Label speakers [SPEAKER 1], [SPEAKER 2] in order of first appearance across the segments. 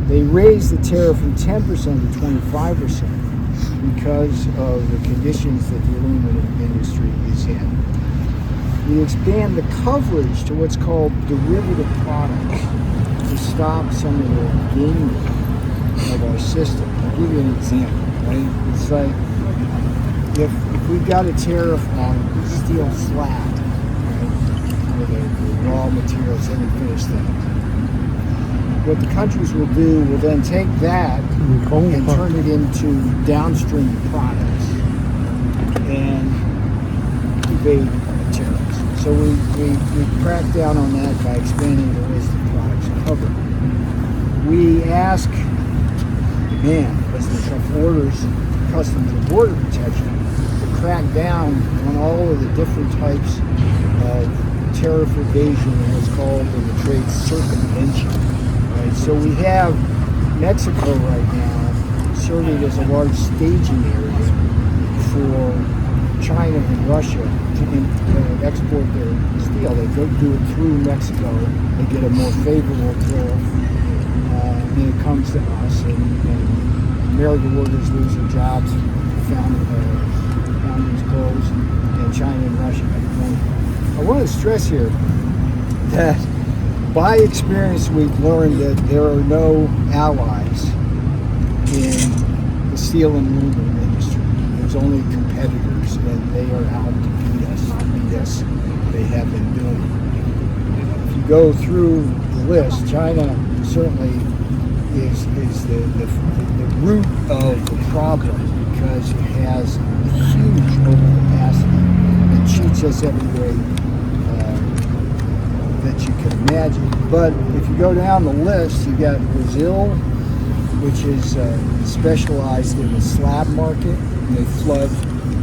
[SPEAKER 1] They raised the tariff from 10% to 25% because of the conditions that the aluminum industry is in. We expand the coverage to what's called derivative products to stop some of the gaming of our system. I'll give you an example, right? It's like if we've got a tariff on steel slab, right, or the raw materials, semi-finished things, what the countries will do will then take that and turn it into downstream products and evade tariffs. So we crack down on that by expanding the list of products covered. We ask, demand, President Trump orders Customs and Border Protection to crack down on all of the different types of tariff evasion and what's called in the trade circumvention. Right? So we have Mexico right now serving as a large staging area for China and Russia to export their steel. They go do it through Mexico. They get a more favorable tariff when it comes to us, and American workers lose their jobs, foundries close, and China and Russia have money. I want to stress here that by experience we've learned that there are no allies in the steel and aluminum industry. There's only competitors, and they are out to beat us. They have been doing it. If you go through the list, China certainly is the root of the problem because it has huge overcapacity and cheats us every way that you can imagine. But if you go down the list, you got Brazil, which is specialized in the slab market. And they flood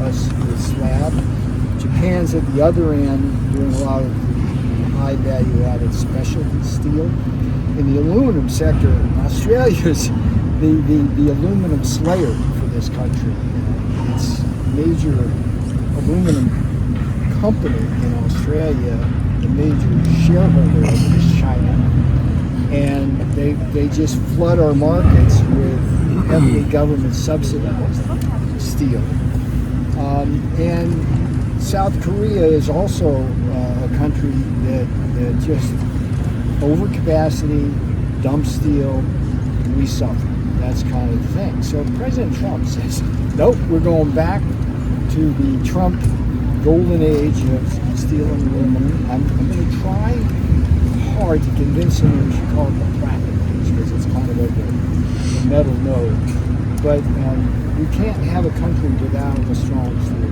[SPEAKER 1] us with slab. Japan's at the other end, doing a lot of the high value-added specialty steel. In the aluminum sector, Australia's the aluminum slayer for this country. It's a major aluminum company in Australia. The major shareholder of is China, and they just flood our markets with heavily government subsidized steel. And South Korea is also a country that just overcapacity, dump steel, and we suffer. That's kind of the thing. So President Trump says, nope, we're going back to the Trump golden age of steel and aluminum. I'm going to try hard to convince him we should call it the platinum age because it's kind of like a metal node. But we can't have a country without a strong steel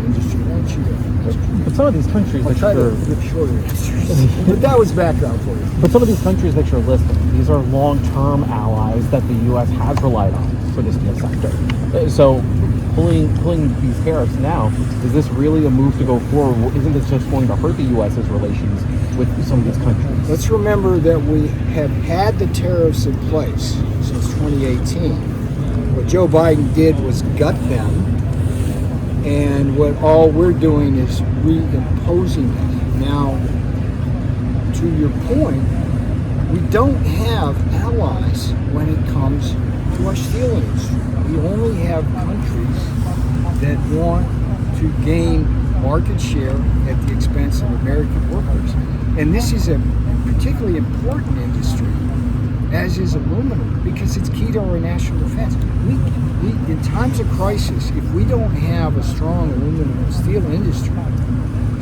[SPEAKER 1] industry. Why don't you
[SPEAKER 2] But some of these countries
[SPEAKER 1] I'll try to give shorter answers. But that was background for you.
[SPEAKER 2] But some of these countries that you're listing, these are long-term allies that the U.S. has relied on for the steel sector. So pulling these tariffs now, is this really a move to go forward? Isn't this just going to hurt the U.S.'s relations with some of these countries?
[SPEAKER 1] Let's remember that we have had the tariffs in place since 2018. What Joe Biden did was gut them, and what all we're doing is reimposing them. Now, to your point, we don't have allies when it comes to our steel industry. We only have countries that want to gain market share at the expense of American workers. And this is a particularly important industry, as is aluminum, because it's key to our national defense. We in times of crisis, if we don't have a strong aluminum and steel industry,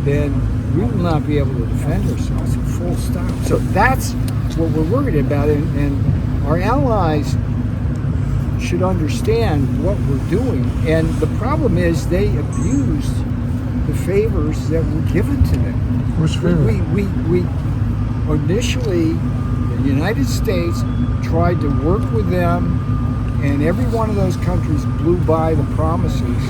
[SPEAKER 1] then we will not be able to defend ourselves, full stop. So that's what we're worried about, and our allies should understand what we're doing. And the problem is they abused the favors that were given to them.
[SPEAKER 3] Which favor?
[SPEAKER 1] We initially, the United States tried to work with them, and every one of those countries blew by the promises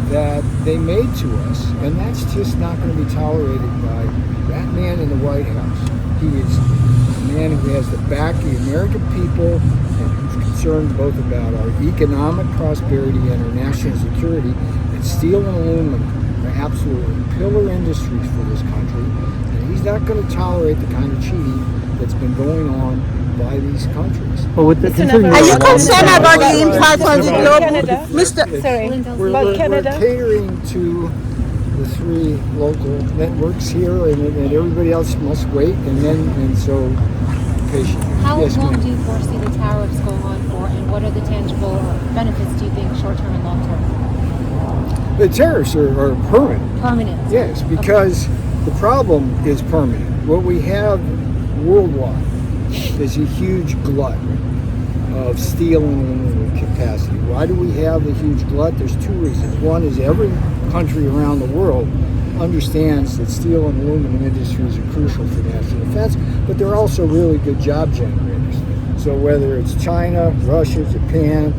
[SPEAKER 1] that they made to us, and that's just not going to be tolerated by that man in the White House. He is a man who has the back of the American people and who's concerned both about our economic prosperity and our national security. And steel and aluminum are absolutely pillar industries for this country, and he's not going to tolerate the kind of cheating that's been going on by these countries.
[SPEAKER 2] But with the
[SPEAKER 3] Are you concerned about the impact on the globe,
[SPEAKER 4] Canada?
[SPEAKER 3] Mr.
[SPEAKER 4] Sorry.
[SPEAKER 1] We're
[SPEAKER 4] About Canada?
[SPEAKER 1] catering to the three local networks here, and everybody else must wait, and so patient.
[SPEAKER 5] How
[SPEAKER 1] Yes,
[SPEAKER 5] long
[SPEAKER 1] ma'am.
[SPEAKER 5] do you foresee the tariffs going on for, and what are the tangible benefits, do you think, short-term and long-term?
[SPEAKER 1] The tariffs are permanent.
[SPEAKER 5] Permanent?
[SPEAKER 1] Yes, because the problem is permanent. What we have worldwide is a huge glut of steel and aluminum capacity. Why do we have a huge glut? There's two reasons. One is every country around the world understands that steel and aluminum industries are crucial for national defense, but they're also really good job generators. So whether it's China, Russia, Japan,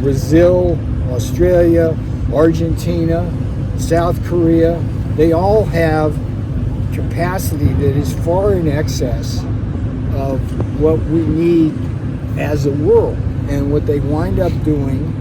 [SPEAKER 1] Brazil, Australia, Argentina, South Korea, they all have capacity that is far in excess of what we need as a world. And what they wind up doing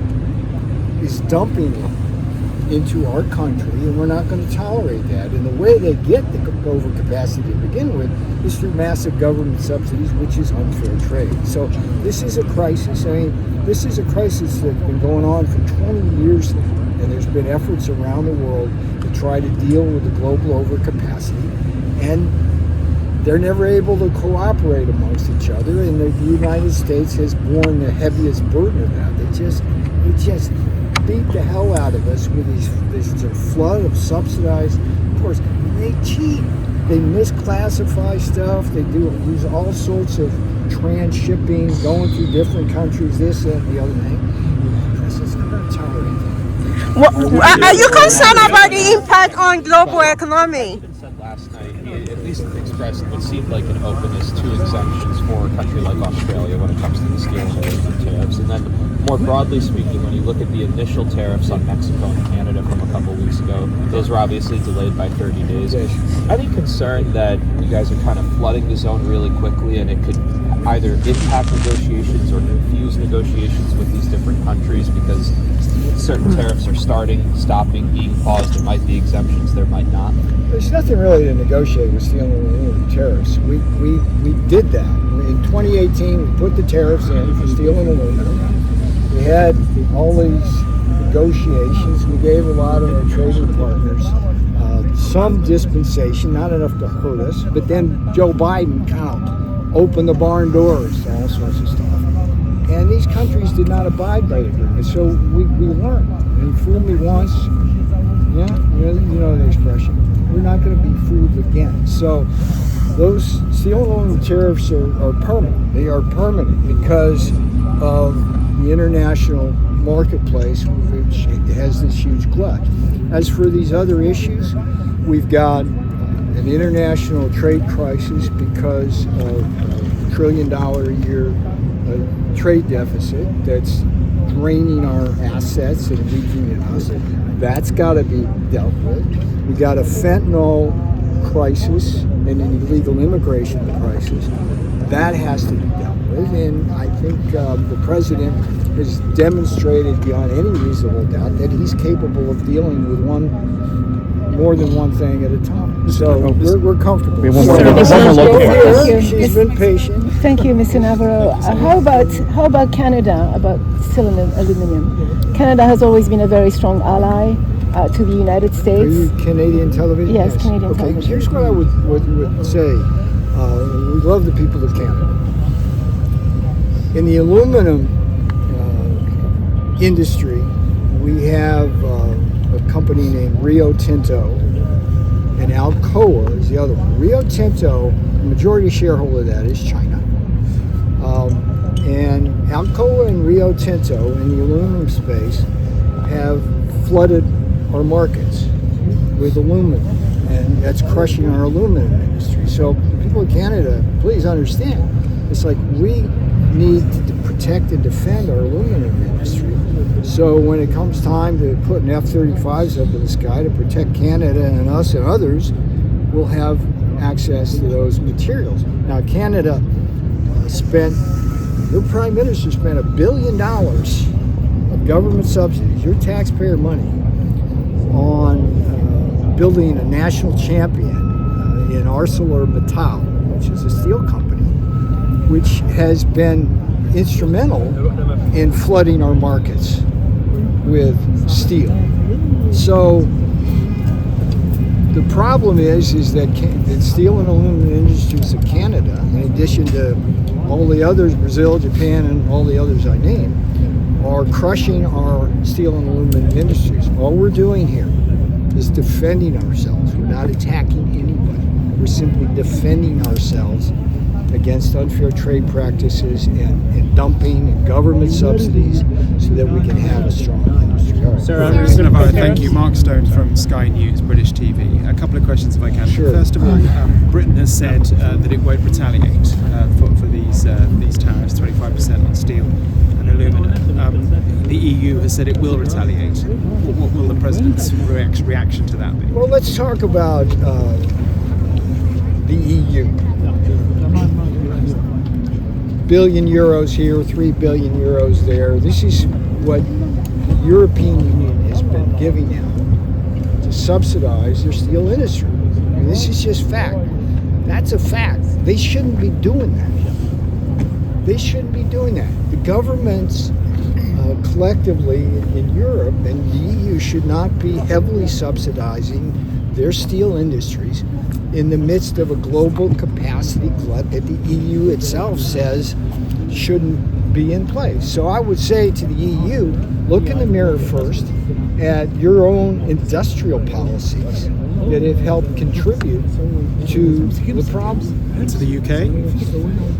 [SPEAKER 1] is dumping it into our country, and we're not going to tolerate that. And the way they get the overcapacity to begin with is through massive government subsidies, which is unfair trade. So this is a crisis. I mean, this is a crisis that's been going on for 20 years now, and there's been efforts around the world to try to deal with the global overcapacity, and they're never able to cooperate amongst each other, and the United States has borne the heaviest burden of that. They just beat the hell out of us with this flood of subsidized. Of course, they cheat. They misclassify stuff. They use all sorts of transshipping, going through different countries, this, that, and the other thing. This is not going to tolerate that.
[SPEAKER 3] Are you concerned about the impact on global economy?
[SPEAKER 6] Said last night, he at least expressed what seemed like an openness to exemptions for a country like Australia when it comes to the steel and aluminum tariffs. And then more broadly speaking, when you look at the initial tariffs on Mexico and Canada from a couple weeks ago, those were obviously delayed by 30 days. Any concern that you guys are kind of flooding the zone really quickly and it could either impact negotiations or confuse negotiations with these different countries because certain tariffs are starting, stopping, being paused? There might be exemptions, there might not.
[SPEAKER 1] There's nothing really to negotiate with steel and aluminum tariffs. We did that. In 2018, we put the tariffs in for steel and aluminum. We had all these negotiations. We gave a lot of our trading partners some dispensation, not enough to hurt us, but then Joe Biden kind of opened the barn doors to all sorts of stuff. And these countries did not abide by the agreement. So we learned. And fool me once, yeah, you know the expression. We're not going to be fooled again. So those steel and aluminum tariffs are permanent. They are permanent because of the international marketplace, which has this huge glut. As for these other issues, we've got an international trade crisis because of a $1 trillion a year trade deficit that's draining our assets and weakening us. That's got to be dealt with. We got a fentanyl crisis and an illegal immigration crisis. That has to be dealt with, and I think the president has demonstrated beyond any reasonable doubt that he's capable of dealing with more than one thing at a time. So we're comfortable.
[SPEAKER 2] We have one more local
[SPEAKER 4] Thank you.
[SPEAKER 1] She's been patient.
[SPEAKER 4] Thank you, Mr. Navarro. How about Canada, about steel and aluminum? Canada has always been a very strong ally to the United
[SPEAKER 1] Are
[SPEAKER 4] States.
[SPEAKER 1] you Canadian television?
[SPEAKER 4] Yes, Canadian
[SPEAKER 1] okay,
[SPEAKER 4] television.
[SPEAKER 1] here's what I would say. We love the people of Canada. In the aluminum industry, we have a company named Rio Tinto, and Alcoa is the other one. Rio Tinto, the majority shareholder of that is China. And Alcoa and Rio Tinto in the aluminum space have flooded our markets with aluminum, and that's crushing our aluminum industry. So people in Canada, please understand, it's like we need to protect and defend our aluminum industry. So when it comes time to put an F-35s up in the sky to protect Canada and us and others, we'll have access to those materials. Now Canada their prime minister spent $1 billion of government subsidies, your taxpayer money, on building a national champion in ArcelorMittal, which is a steel company. which has been instrumental in flooding our markets with steel. So the problem is that the steel and aluminum industries of Canada, in addition to all the others, Brazil, Japan, and all the others I named, are crushing our steel and aluminum industries. All we're doing here is defending ourselves. We're not attacking anybody. We're simply defending ourselves against unfair trade practices and dumping and government subsidies so that we can have a strong industry. All right.
[SPEAKER 7] Mr. Navarro, thank you. Mark Stone from Sky News, British TV. A couple of questions if I can.
[SPEAKER 1] Sure.
[SPEAKER 7] First of all, Britain has said that it won't retaliate for these tariffs, 25% on steel and aluminum. The EU has said it will retaliate. What will the President's reaction to that be?
[SPEAKER 1] Well, let's talk about the EU. Billion euros here, 3 billion euros there. This is what the European Union has been giving them to subsidize their steel industry. And this is just fact. That's a fact. They shouldn't be doing that. They shouldn't be doing that. The governments collectively in Europe and the EU should not be heavily subsidizing their steel industries in the midst of a global capacity glut that the EU itself says shouldn't be in place. So I would say to the EU, look in the mirror first at your own industrial policies that have helped contribute to the problem.
[SPEAKER 7] To the UK?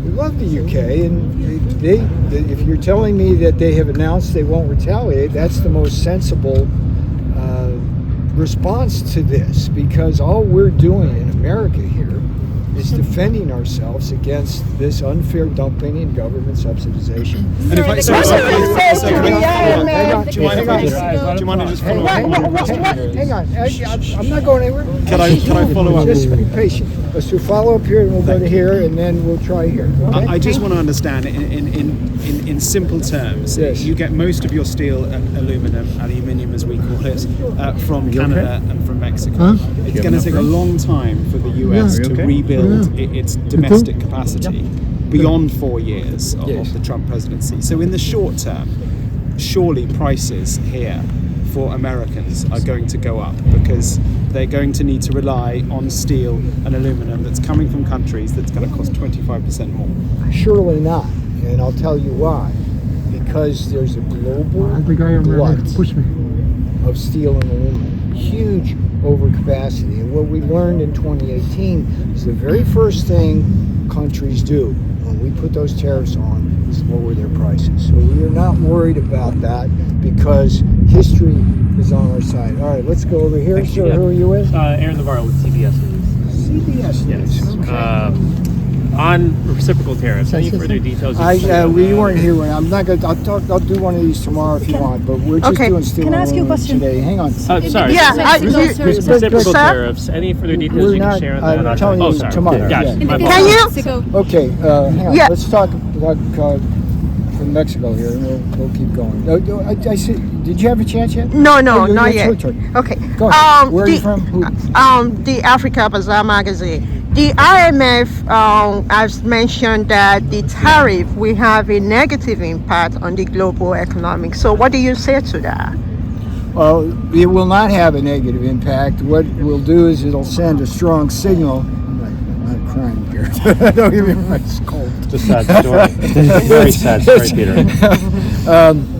[SPEAKER 1] We love the UK, and if you're telling me that they have announced they won't retaliate, that's the most sensible response to this, because all we're doing in America here is defending ourselves against this unfair dumping and government subsidization.
[SPEAKER 7] And if I,
[SPEAKER 4] What should we say to the IMF?
[SPEAKER 7] do you mind if I just follow up?
[SPEAKER 1] Hang on. I'm not going anywhere.
[SPEAKER 7] Can I follow up?
[SPEAKER 1] Just be patient. Let's do follow up here, and we'll go to here, and then we'll try here. Okay?
[SPEAKER 7] I just want to understand in simple terms.
[SPEAKER 1] Yes.
[SPEAKER 7] You get most of your steel and aluminium as we call it, from Canada and from Mexico. It's going to take a long time for the US to rebuild its domestic capacity beyond 4 years of the Trump presidency. So in the short term, surely prices here for Americans are going to go up because they're going to need to rely on steel and aluminum that's coming from countries that's going to cost 25% more.
[SPEAKER 1] Surely not, and I'll tell you why. Because there's a global glut of steel and aluminum, huge overcapacity. And what we learned in 2018 is the very first thing countries do when we put those tariffs on is lower their prices. So we are not worried about that because history is on our side. All right, let's go over here. Sir, who are you with?
[SPEAKER 8] Aaron Navarro with CBS News.
[SPEAKER 1] CBS News.
[SPEAKER 8] Yes.
[SPEAKER 1] Okay.
[SPEAKER 8] On reciprocal tariffs, any further details?
[SPEAKER 1] We weren't here. I'm not going. I'll do one of these tomorrow if you want. But we're just doing steel
[SPEAKER 4] Can I ask you a
[SPEAKER 1] and aluminum
[SPEAKER 4] question?
[SPEAKER 1] today. Hang on.
[SPEAKER 8] Sorry.
[SPEAKER 3] Yeah,
[SPEAKER 8] Reciprocal tariffs. Any further details
[SPEAKER 1] We're
[SPEAKER 8] you
[SPEAKER 1] not.
[SPEAKER 8] can share on
[SPEAKER 1] I'm
[SPEAKER 8] that?
[SPEAKER 1] telling you
[SPEAKER 8] sorry.
[SPEAKER 1] tomorrow.
[SPEAKER 8] Gotcha.
[SPEAKER 1] Yeah.
[SPEAKER 8] My
[SPEAKER 3] Can you?
[SPEAKER 1] Okay. Hang on.
[SPEAKER 3] Yeah.
[SPEAKER 1] Let's talk from Mexico here, and we'll keep going. I see. Did you have a chance yet?
[SPEAKER 3] No,
[SPEAKER 1] Oh,
[SPEAKER 3] not
[SPEAKER 1] it's your
[SPEAKER 3] yet.
[SPEAKER 1] turn.
[SPEAKER 3] Okay.
[SPEAKER 1] Go ahead. Where are you from?
[SPEAKER 3] The Africa Bazaar magazine. The IMF has mentioned that the tariff will have a negative impact on the global economy. So what do you say to that?
[SPEAKER 1] Well, it will not have a negative impact. What we'll do is it'll send a strong signal. I'm not crying here. Don't give me my cold.
[SPEAKER 8] It's a sad story. Very sad story, Peter.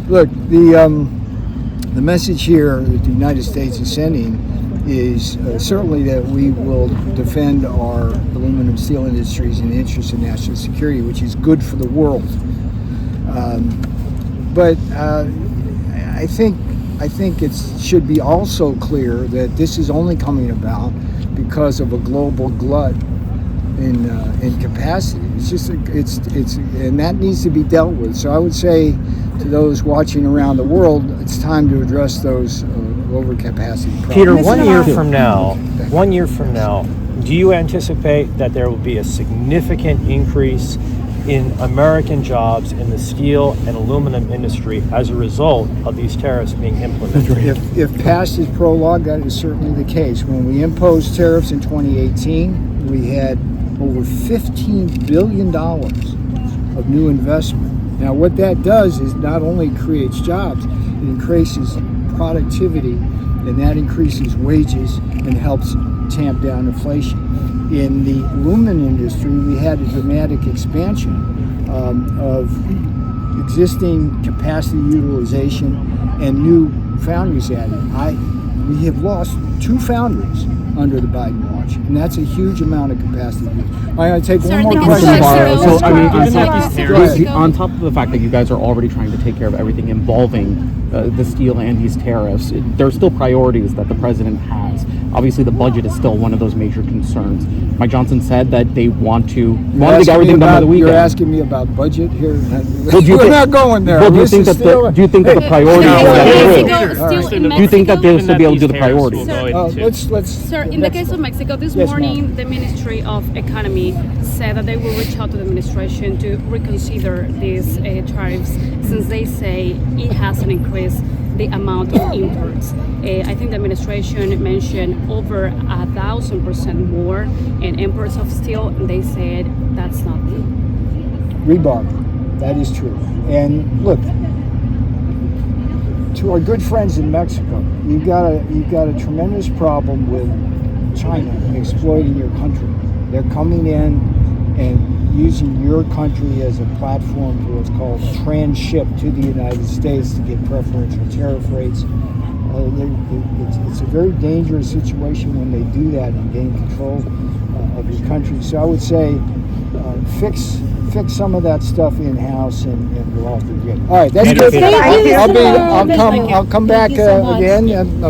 [SPEAKER 1] Look, the message here that the United States is sending is certainly that we will defend our aluminum steel industries in the interest of national security, which is good for the world. But I think it should be also clear that this is only coming about because of a global glut in capacity. It's just and that needs to be dealt with. So I would say to those watching around the world, it's time to address those overcapacity problems.
[SPEAKER 9] Peter, 1 year from now, do you anticipate that there will be a significant increase in American jobs in the steel and aluminum industry as a result of these tariffs being implemented?
[SPEAKER 1] If past is prologue, that is certainly the case. When we imposed tariffs in 2018, we had over $15 billion of new investment. Now, what that does is not only creates jobs, it increases productivity, and that increases wages and helps tamp down inflation. In the aluminum industry, we had a dramatic expansion of existing capacity utilization and new foundries added. We have lost 2 foundries under the Biden watch, and that's a huge amount of capacity. I'm going to take one more question.
[SPEAKER 2] Navarro, so I mean,
[SPEAKER 5] Go
[SPEAKER 2] on top of the fact that you guys are already trying to take care of everything involving the steel and these tariffs, there are still priorities that the president has. Obviously, the budget is still one of those major concerns. Mike Johnson said that they want to get everything done by the weekend.
[SPEAKER 1] You're asking me about budget here?
[SPEAKER 2] Well,
[SPEAKER 1] We're not going there.
[SPEAKER 2] Well, do you
[SPEAKER 1] This
[SPEAKER 2] think
[SPEAKER 1] is
[SPEAKER 2] that
[SPEAKER 1] still-
[SPEAKER 2] the priorities
[SPEAKER 1] Hey,
[SPEAKER 2] are
[SPEAKER 1] hey,
[SPEAKER 2] that
[SPEAKER 1] hey,
[SPEAKER 2] true? Do you think that they'll still be able to do the priorities?
[SPEAKER 1] let's.
[SPEAKER 10] Sir, in the case of Mexico, this
[SPEAKER 1] Yes,
[SPEAKER 10] morning the Ministry of Economy said that they will reach out to the administration to reconsider these tariffs, since they say it hasn't increased the amount of imports. I think the administration mentioned over 1,000% more in imports of steel, and they said that's not true.
[SPEAKER 1] Rebar, that is true. And look, to our good friends in Mexico, you've got a tremendous problem with China exploiting your country. They're coming in and using your country as a platform for what's called transship to the United States to get preferential tariff rates. It's a very dangerous situation when they do that and gain control of your country. So I would say fix some of that stuff in-house and we'll all be good. All right, that's good.
[SPEAKER 4] Thank you.
[SPEAKER 1] I'll come back
[SPEAKER 4] Thank you so much.
[SPEAKER 1] again. And